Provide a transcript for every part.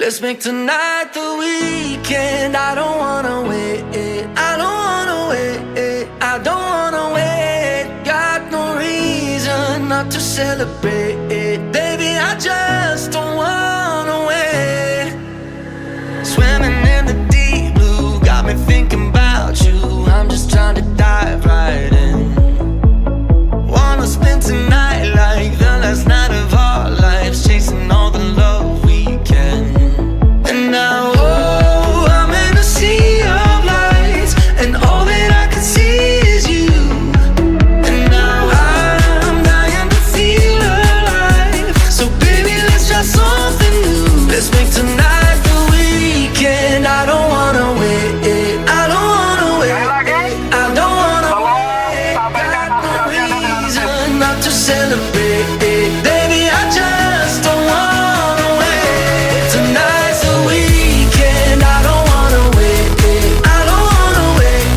Let's make tonight the weekend. I don't wanna wait. I don't wanna wait. I don't wanna wait. Got no reason not to celebrate. Baby, I just don't wanna wait. Swimming in the deep blue got me thinking about you. I'm just trying to dive right in. Wanna spend tonight like the last night of our lives, chasing all the love we can. And now, oh, I'm in a sea of lights, and all that I can see is you. And now I'm dying to feel alive. So baby, let's try something new. Let's make tonight the weekend. I don't wanna wait. I don't wanna wait. I don't wanna wait. Got no reason not to celebrate. Baby, I just don't wanna wait. Tonight's the weekend. I don't wanna wait. I don't wanna wait.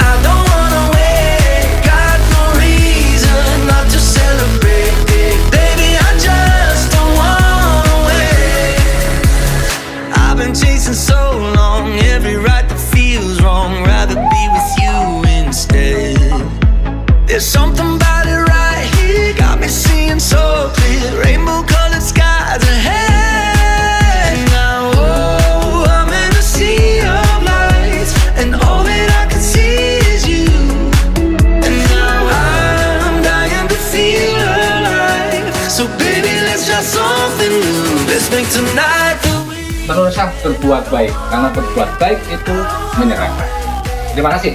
I don't wanna wait. Got no reason not to celebrate. Baby, I just don't wanna wait. I've been chasing so long, every ride that feels wrong, rather be with you instead. There's something about it right here, got me seeing so clear, rainbow colored skies ahead. Now, oh, I'm in a sea of lights, and all that I can see is you. And now I'm dying to feel alive. So baby, let's try something new. Let's make tonight the Teruslah berbuat baik, karena berbuat baik itu menyenangkan. Terima kasih.